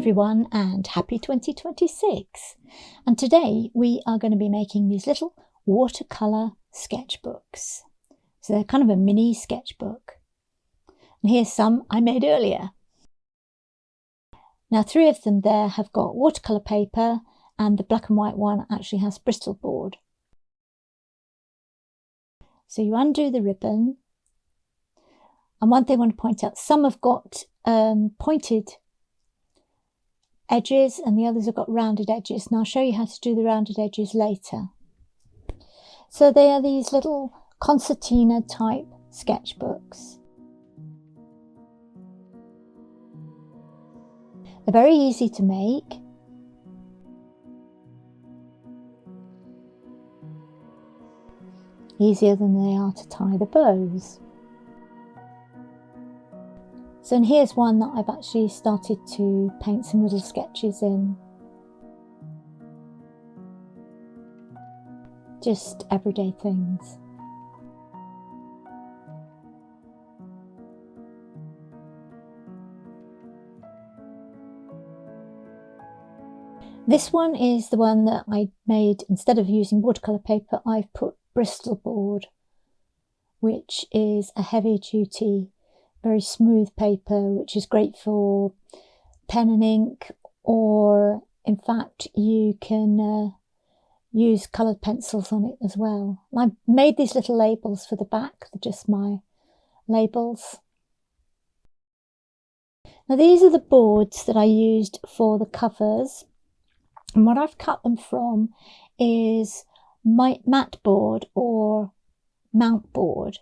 everyone and happy 2026. And today we are going to be making these little watercolour sketchbooks. So they're kind of a mini sketchbook. And here's some I made earlier. Now 3 of them there have got watercolour paper and the black and white one actually has Bristol board. So you undo the ribbon. And one thing I want to point out, some have got pointed edges and the others have got rounded edges. And I'll show you how to do the rounded edges later. So they are these little concertina type sketchbooks. They're very easy to make. Easier than they are to tie the bows. So and here's one that I've actually started to paint some little sketches in. Just everyday things. This one is the one that I made, instead of using watercolour paper, I've put Bristol board, which is a heavy duty, very smooth paper, which is great for pen and ink, or in fact you can use coloured pencils on it as well. And I made these little labels for the back, they're just my labels. Now these are the boards that I used for the covers, and what I've cut them from is my mat board or mount board,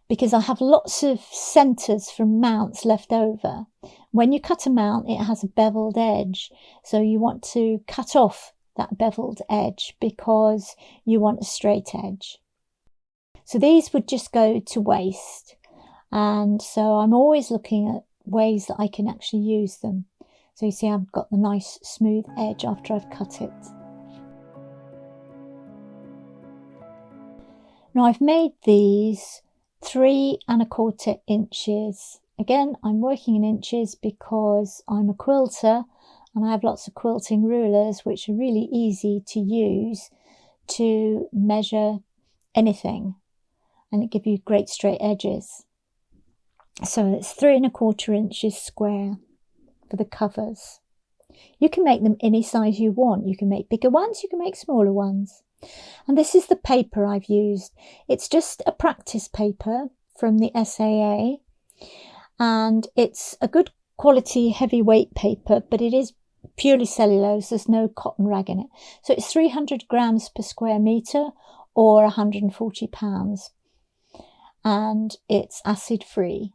because I have lots of centres from mounts left over. When you cut a mount, it has a beveled edge, so you want to cut off that beveled edge because you want a straight edge. So these would just go to waste, and so I'm always looking at ways that I can actually use them. So you see I've got the nice smooth edge after I've cut it. Now I've made these 3 1/4 inches. Again, I'm working in inches because I'm a quilter and I have lots of quilting rulers which are really easy to use to measure anything, and it gives you great straight edges. So it's 3 1/4 inches square for the covers. You can make them any size you want. You can make bigger ones, you can make smaller ones. And this is the paper I've used. It's just a practice paper from the SAA, and it's a good quality heavyweight paper, but it is purely cellulose, there's no cotton rag in it. So it's 300 grams per square metre or 140 pounds, and it's acid free.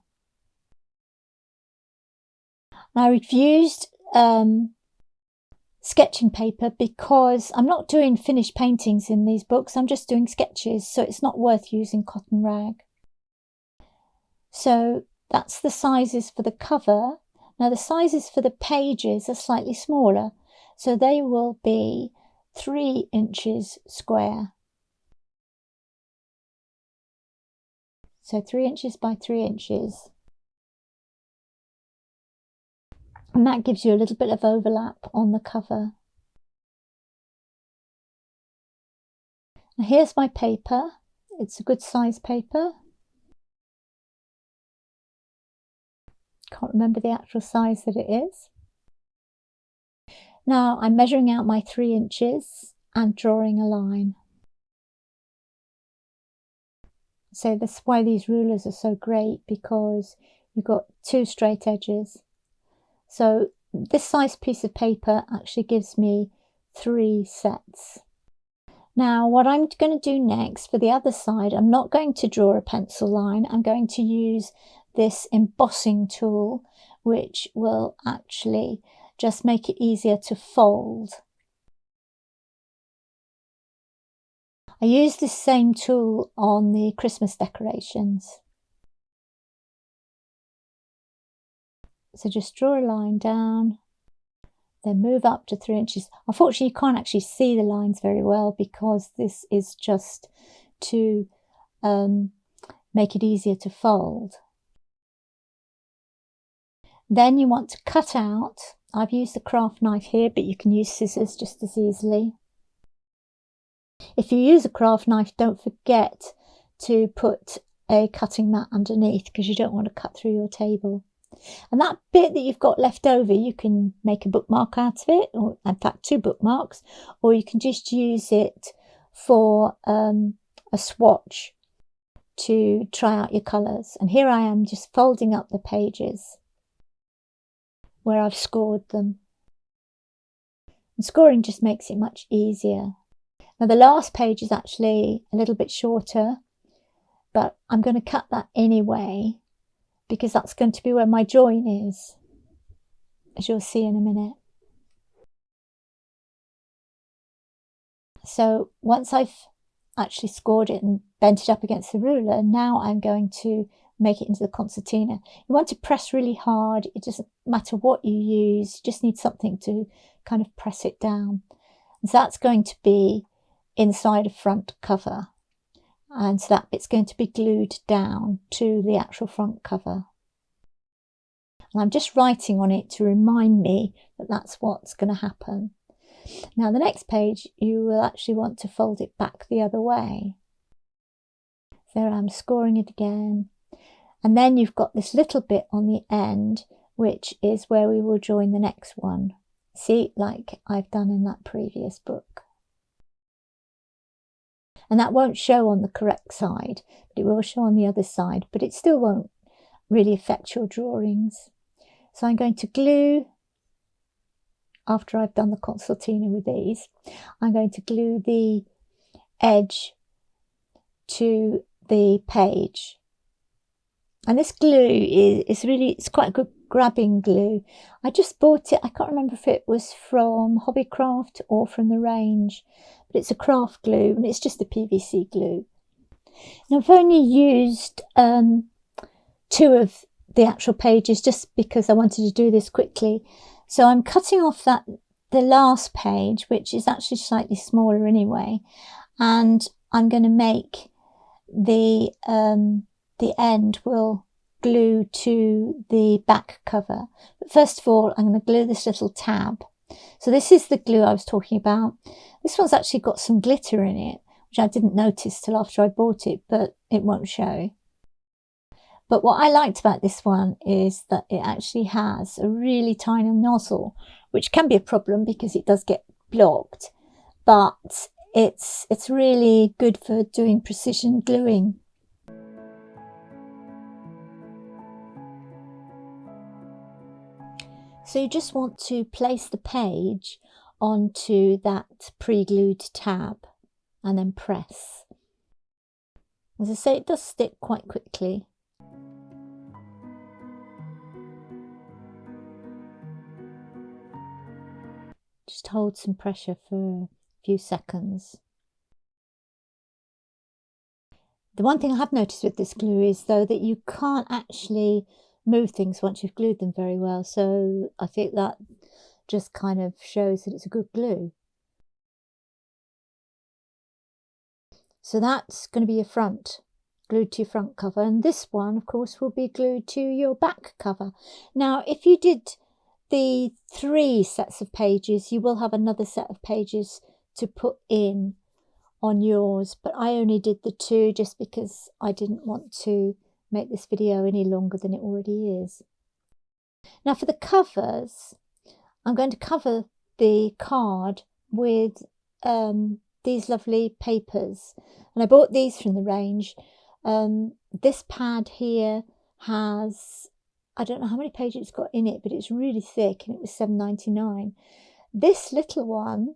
Now I've used sketching paper because I'm not doing finished paintings in these books, I'm just doing sketches, so it's not worth using cotton rag. So that's the sizes for the cover. Now the sizes for the pages are slightly smaller, so they will be 3 inches square. So 3 inches by 3 inches. And that gives you a little bit of overlap on the cover. Now here's my paper. It's a good size paper. Can't remember the actual size that it is. Now I'm measuring out my 3 inches and drawing a line. So that's why these rulers are so great, because you've got 2 straight edges. So this size piece of paper actually gives me 3 sets. Now what I'm going to do next for the other side, I'm not going to draw a pencil line, I'm going to use this embossing tool, which will actually just make it easier to fold. I use this same tool on the Christmas decorations. So just draw a line down, then move up to 3 inches. Unfortunately, you can't actually see the lines very well because this is just to make it easier to fold. Then you want to cut out I've used the craft knife here, but you can use scissors just as easily. If you use a craft knife, don't forget to put a cutting mat underneath because you don't want to cut through your table. And that bit that you've got left over, you can make a bookmark out of it, or in fact 2 bookmarks, or you can just use it for a swatch to try out your colours. And here I am just folding up the pages where I've scored them. And scoring just makes it much easier. Now the last page is actually a little bit shorter, but I'm going to cut that anyway because that's going to be where my join is, as you'll see in a minute. So once I've actually scored it and bent it up against the ruler, now I'm going to make it into the concertina. You want to press really hard. It doesn't matter what you use, you just need something to kind of press it down. And so that's going to be inside a front cover, and so that bit's going to be glued down to the actual front cover. And I'm just writing on it to remind me that that's what's going to happen. Now the next page you will actually want to fold it back the other way. There I'm scoring it again, and then you've got this little bit on the end which is where we will join the next one. See, like I've done in that previous book. And that won't show on the correct side, but it will show on the other side, but it still won't really affect your drawings. So I'm going to glue, after I've done the concertina with these, I'm going to glue the edge to the page. And this glue it's quite a good grabbing glue. I just bought it, I can't remember if it was from Hobbycraft or from the range, but it's a craft glue and it's just a PVC glue. Now I've only used 2 of the actual pages just because I wanted to do this quickly. So I'm cutting off the last page, which is actually slightly smaller anyway, and I'm going to make the end will glue to the back cover. But first of all, I'm going to glue this little tab. So this is the glue I was talking about. This one's actually got some glitter in it, which I didn't notice till after I bought it, but it won't show. But what I liked about this one is that it actually has a really tiny nozzle, which can be a problem because it does get blocked, but it's really good for doing precision gluing. So you just want to place the page onto that pre-glued tab and then press. As I say, it does stick quite quickly. Just hold some pressure for a few seconds. The one thing I have noticed with this glue is though that you can't actually move things once you've glued them very well, so I think that just kind of shows that it's a good glue. So that's going to be your front, glued to your front cover, and this one of course will be glued to your back cover. Now if you did the 3 sets of pages, you will have another set of pages to put in on yours, but I only did the 2 just because I didn't want to make this video any longer than it already is. Now for the covers, I'm going to cover the card with these lovely papers, and I bought these from the range. This pad here has, I don't know how many pages it's got in it, but it's really thick and it was $7.99. This little one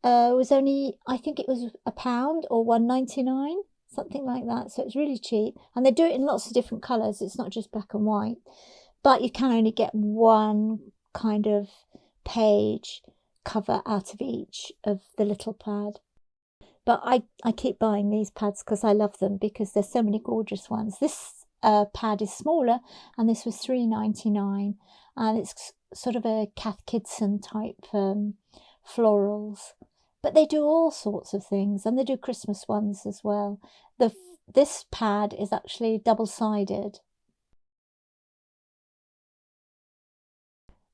was only, I think it was £1 or $1.99, something like that. So it's really cheap, and they do it in lots of different colours. It's not just black and white, but you can only get one kind of page cover out of each of the little pad. But I keep buying these pads because I love them, because there's so many gorgeous ones. This pad is smaller, and this was $3.99, and it's sort of a Cath Kidston type florals. But they do all sorts of things, and they do Christmas ones as well. This pad is actually double-sided.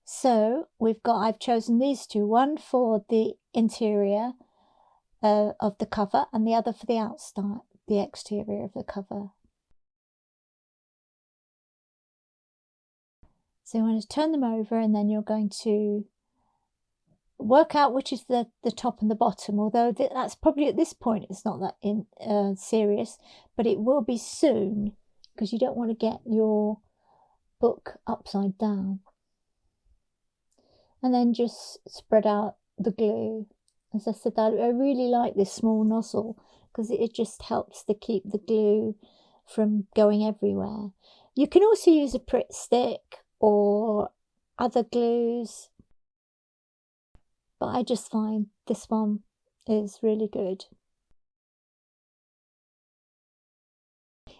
So I've chosen these two, one for the interior of the cover and the other for the outside, the exterior of the cover. So you want to turn them over, and then you're going to work out which is the top and the bottom, although that's probably at this point it's not that serious, but it will be soon, because you don't want to get your book upside down. And then just spread out the glue. As I said, I really like this small nozzle because it just helps to keep the glue from going everywhere. You can also use a Pritt stick or other glues, but I just find this one is really good.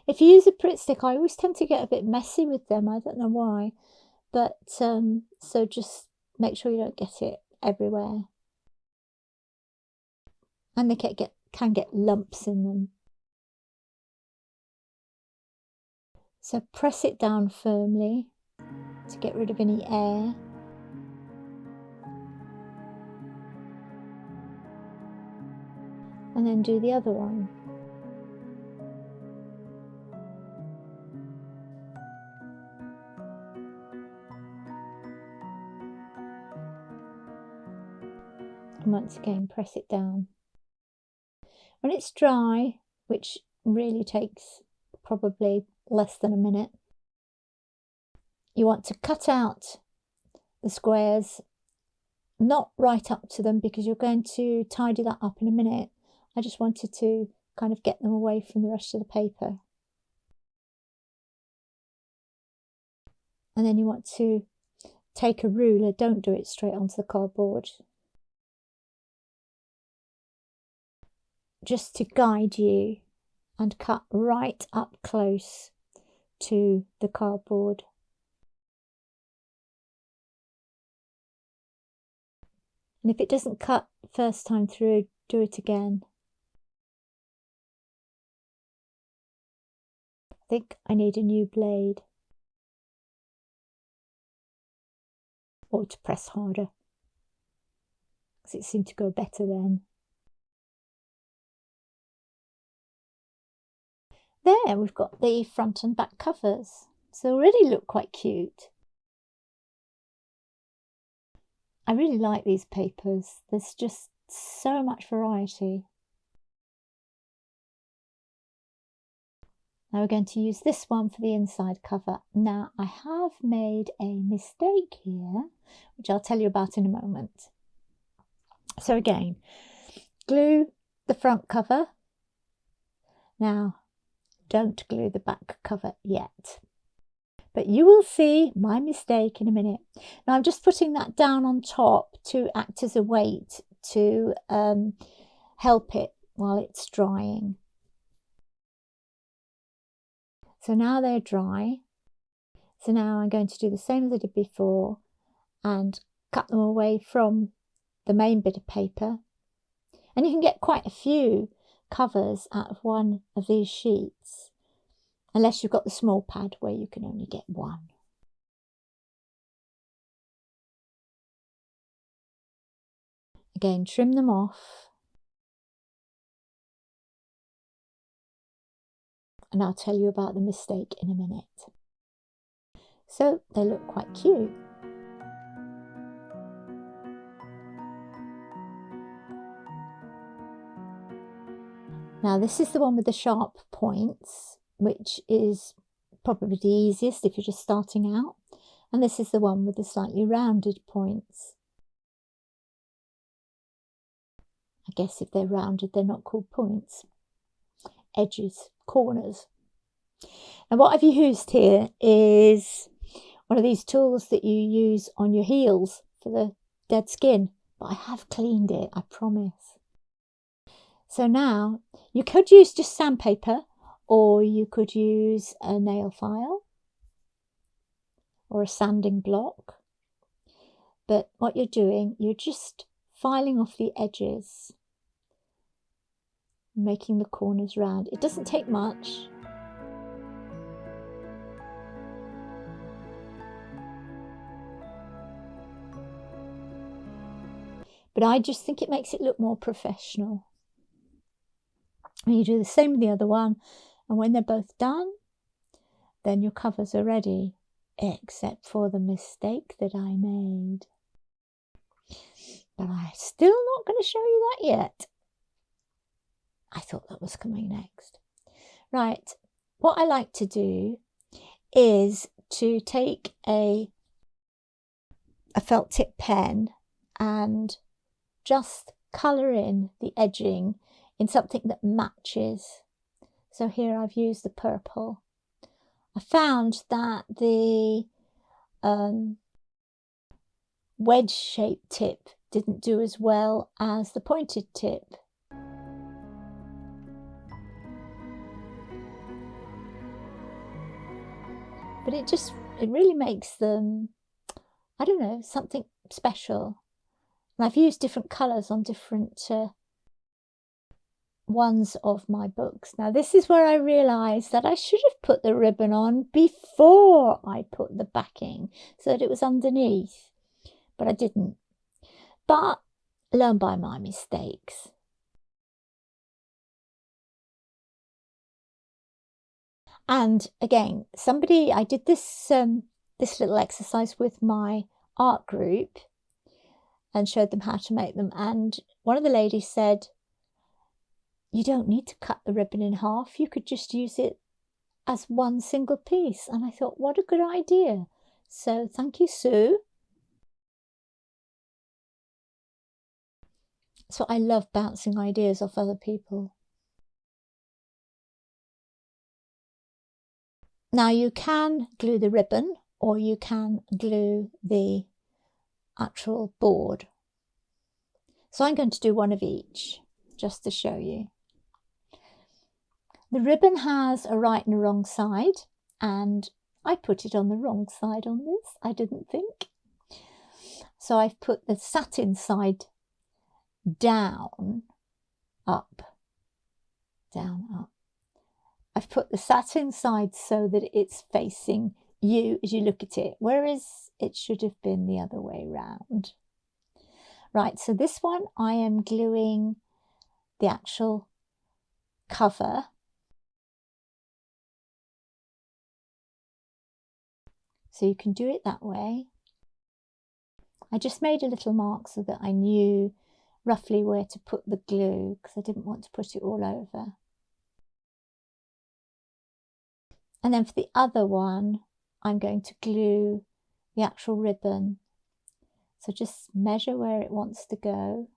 If you use a Pritt stick, I always tend to get a bit messy with them. I don't know why, but so just make sure you don't get it everywhere. And they can get lumps in them. So press it down firmly to get rid of any air. And then do the other one. And once again, press it down. When it's dry, which really takes probably less than a minute, you want to cut out the squares, not right up to them because you're going to tidy that up in a minute. I just wanted to kind of get them away from the rest of the paper. And then you want to take a ruler, don't do it straight onto the cardboard, just to guide you, and cut right up close to the cardboard. And if it doesn't cut first time through, do it again. I think I need a new blade, or to press harder, because it seemed to go better then. There, we've got the front and back covers. So they already look quite cute. I really like these papers. There's just so much variety. Now we're going to use this one for the inside cover. Now I have made a mistake here, which I'll tell you about in a moment. So again, glue the front cover. Now, don't glue the back cover yet, but you will see my mistake in a minute. Now I'm just putting that down on top to act as a weight to help it while it's drying. So now they're dry. So now I'm going to do the same as I did before and cut them away from the main bit of paper. And you can get quite a few covers out of one of these sheets, unless you've got the small pad where you can only get one. Again, trim them off. And I'll tell you about the mistake in a minute. So they look quite cute. Now this is the one with the sharp points, which is probably the easiest if you're just starting out. And this is the one with the slightly rounded points. I guess if they're rounded, they're not called points. Edges, corners. And what I've used here is one of these tools that you use on your heels for the dead skin, but I have cleaned it, I promise. So now you could use just sandpaper, or you could use a nail file or a sanding block. But what you're doing, you're just filing off the edges, making the corners round. It doesn't take much. but I just think it makes it look more professional. And you do the same with the other one, and when they're both done, then your covers are ready, except for the mistake that I made. But I'm still not going to show you that yet. I thought that was coming next. Right, what I like to do is to take a felt tip pen and just colour in the edging in something that matches. So here I've used the purple. I found that the wedge-shaped tip didn't do as well as the pointed tip. But it really makes them, I don't know, something special. And I've used different colours on different ones of my books. Now this is where I realised that I should have put the ribbon on before I put the backing so that it was underneath, but I didn't. But learn by my mistakes. And again, I did this this little exercise with my art group and showed them how to make them, and one of the ladies said, you don't need to cut the ribbon in half, you could just use it as one single piece. And I thought, what a good idea. So thank you, Sue. So I love bouncing ideas off other people. Now you can glue the ribbon or you can glue the actual board. So I'm going to do one of each just to show you. The ribbon has a right and a wrong side, and I put it on the wrong side on this, I didn't think. So I've put the satin side down, up, down, up. I've put the satin side so that it's facing you as you look at it, whereas it should have been the other way round. Right, so this one I am gluing the actual cover. So you can do it that way. I just made a little mark so that I knew roughly where to put the glue because I didn't want to put it all over. And then for the other one, I'm going to glue the actual ribbon. So just measure where it wants to go.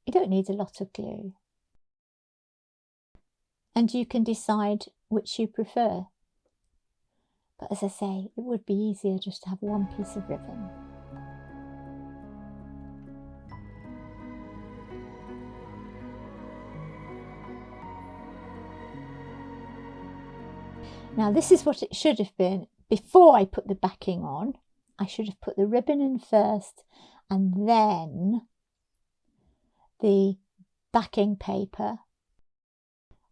You don't need a lot of glue. And you can decide which you prefer. But as I say, it would be easier just to have one piece of ribbon. Now this is what it should have been before I put the backing on. I should have put the ribbon in first and then the backing paper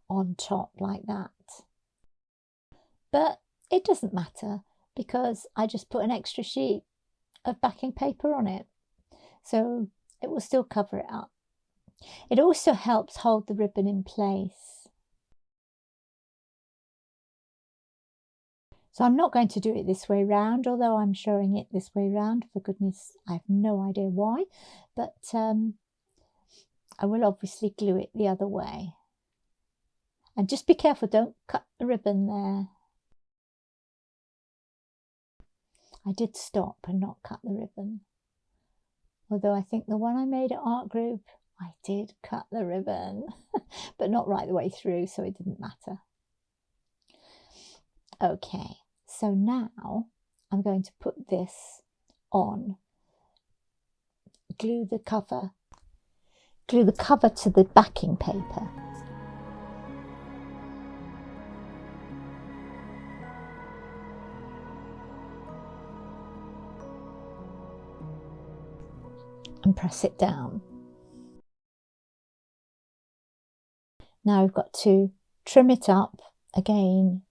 on top like that. But it doesn't matter because I just put an extra sheet of backing paper on it. So it will still cover it up. It also helps hold the ribbon in place. So I'm not going to do it this way round, although I'm showing it this way round. For goodness, I have no idea why, but I will obviously glue it the other way. And just be careful, don't cut the ribbon there. I did stop and not cut the ribbon. Although I think the one I made at art group, I did cut the ribbon, but not right the way through, so it didn't matter. Okay, so now I'm going to put this on, glue the cover to the backing paper. And press it down. Now we've got to trim it up again.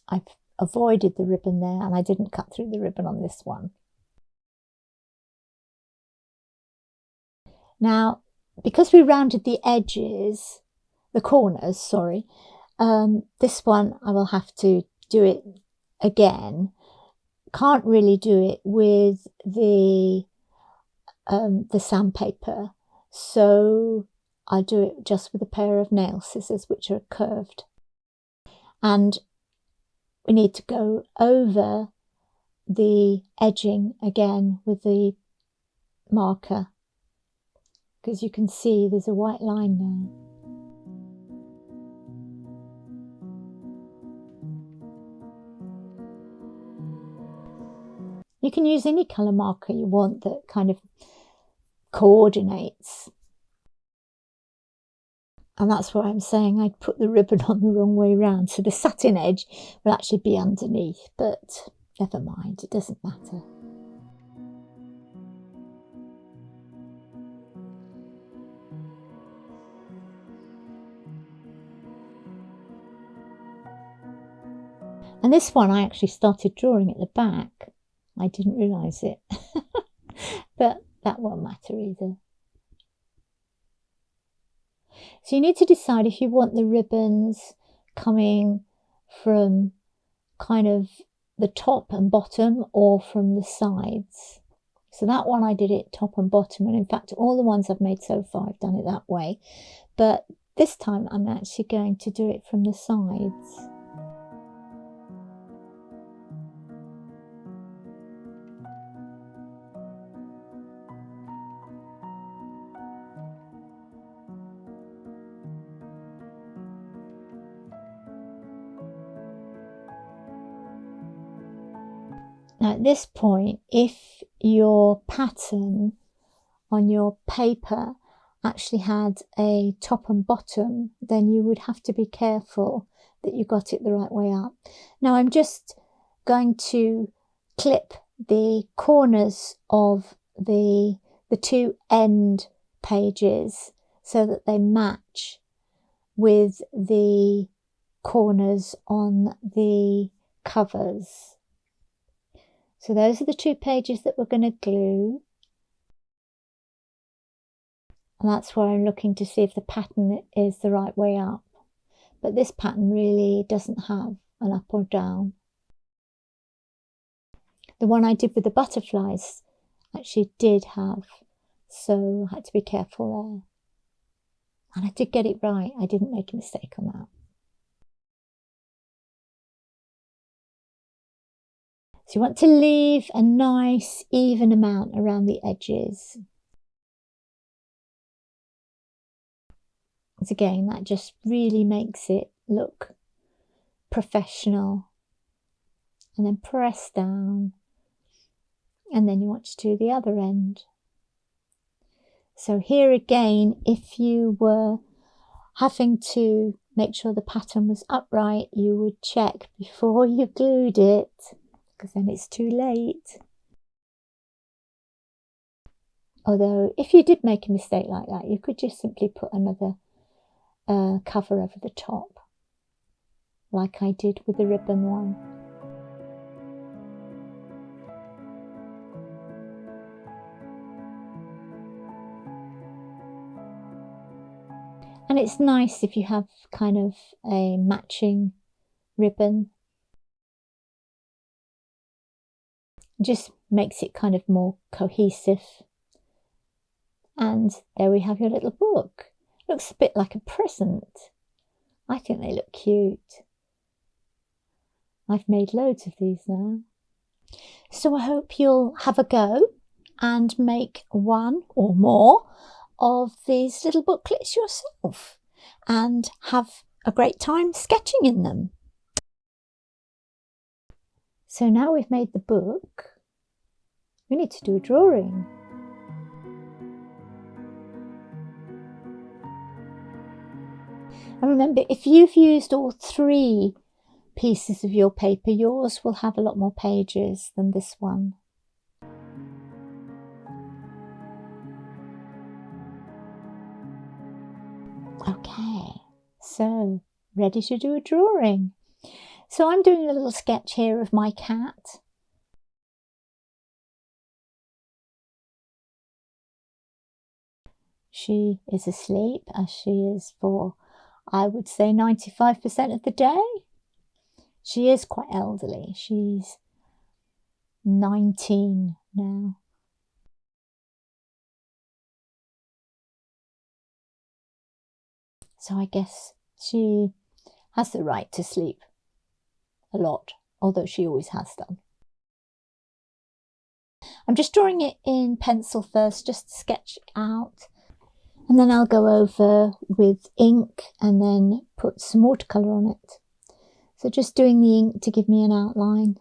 I've avoided the ribbon there, and I didn't cut through the ribbon on this one. Now, because we rounded the edges, the corners, sorry, this one I will have to do it again. Can't really do it with the sandpaper, so I do it just with a pair of nail scissors, which are curved. And we need to go over the edging again with the marker, because you can see there's a white line now. You can use any colour marker you want that kind of coordinates. And that's why I'm saying I'd put the ribbon on the wrong way round. So the satin edge will actually be underneath, but never mind, it doesn't matter. And this one I actually started drawing at the back. I didn't realise it, but that won't matter either. So you need to decide if you want the ribbons coming from kind of the top and bottom or from the sides. So that one I did it top and bottom, and in fact all the ones I've made so far I've done it that way, but this time I'm actually going to do it from the sides. Now at this point, if your pattern on your paper actually had a top and bottom, then you would have to be careful that you got it the right way up. Now I'm just going to clip the corners of the two end pages so that they match with the corners on the covers. So those are the two pages that we're going to glue. And that's why I'm looking to see if the pattern is the right way up. But this pattern really doesn't have an up or down. The one I did with the butterflies actually did have, so I had to be careful there. And I did get it right. I didn't make a mistake on that. So you want to leave a nice even amount around the edges. And again, that just really makes it look professional. And then press down. And then you want to do the other end. So here again, if you were having to make sure the pattern was upright, you would check before you glued it, because then it's too late. Although if you did make a mistake like that, you could just simply put another cover over the top, like I did with the ribbon one. And it's nice if you have kind of a matching ribbon. Just makes it kind of more cohesive. And there we have your little book. Looks a bit like a present. I think they look cute. I've made loads of these now. So I hope you'll have a go and make one or more of these little booklets yourself and have a great time sketching in them. So now we've made the book, we need to do a drawing. And remember, if you've used all 3 pieces of your paper, yours will have a lot more pages than this one. Okay, so ready to do a drawing. So I'm doing a little sketch here of my cat. She is asleep, as she is for, I would say, 95% of the day. She is quite elderly. She's 19 now. So I guess she has the right to sleep a lot, although she always has done. I'm just drawing it in pencil first, just to sketch it out. And then I'll go over with ink and then put some watercolour on it. So just doing the ink to give me an outline.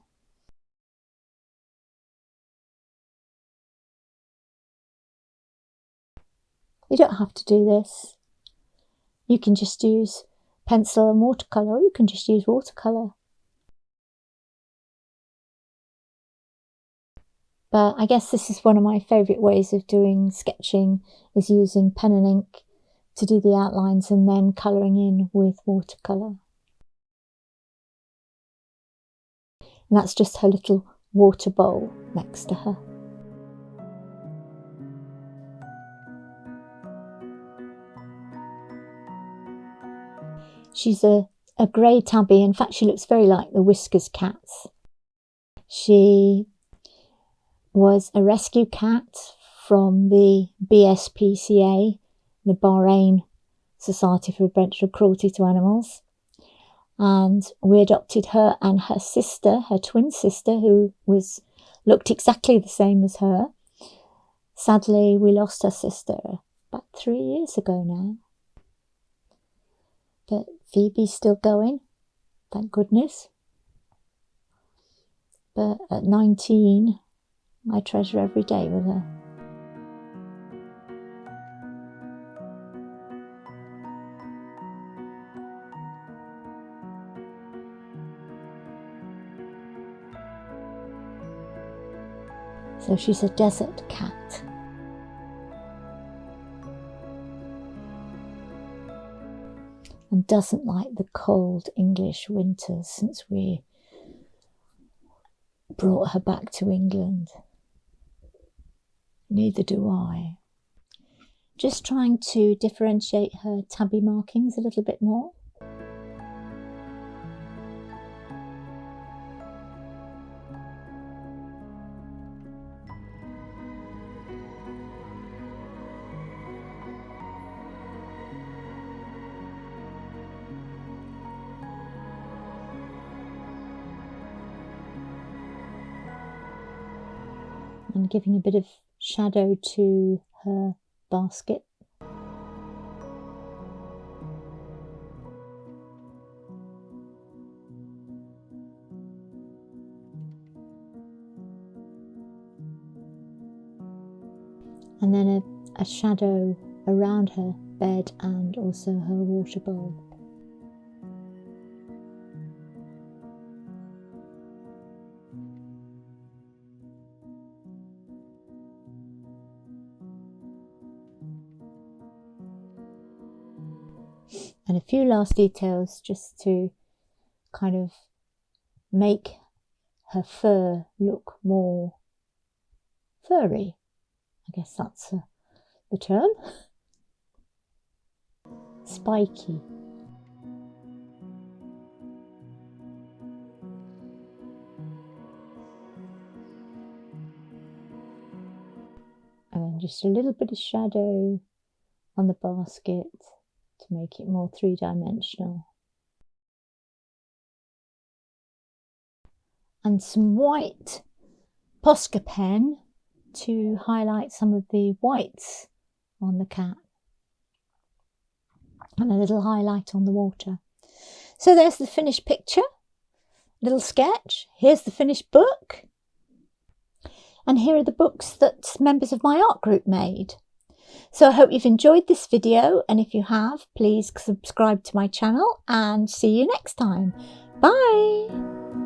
You don't have to do this. You can just use pencil and watercolour, or you can just use watercolour. But I guess this is one of my favourite ways of doing sketching, is using pen and ink to do the outlines and then colouring in with watercolour. And that's just her little water bowl next to her. She's a grey tabby. In fact, she looks very like the Whiskers cats. She was a rescue cat from the BSPCA, the Bahrain Society for Prevention of Cruelty to Animals. And we adopted her and her sister, her twin sister, who looked exactly the same as her. Sadly, we lost her sister about 3 years ago now. But Phoebe's still going, thank goodness. But at 19, I treasure every day with her. So she's a desert cat. And doesn't like the cold English winters since we brought her back to England. Neither do I. Just trying to differentiate her tabby markings a little bit more. And giving a bit of shadow to her basket. And then a shadow around her bed and also her water bowl. And a few last details just to kind of make her fur look more furry. I guess that's the term. Spiky. And then just a little bit of shadow on the basket to make it more three-dimensional. And some white Posca pen to highlight some of the whites on the cat. And a little highlight on the water. So there's the finished picture, little sketch. Here's the finished book. And here are the books that members of my art group made. So I hope you've enjoyed this video, and if you have, please subscribe to my channel and see you next time. Bye!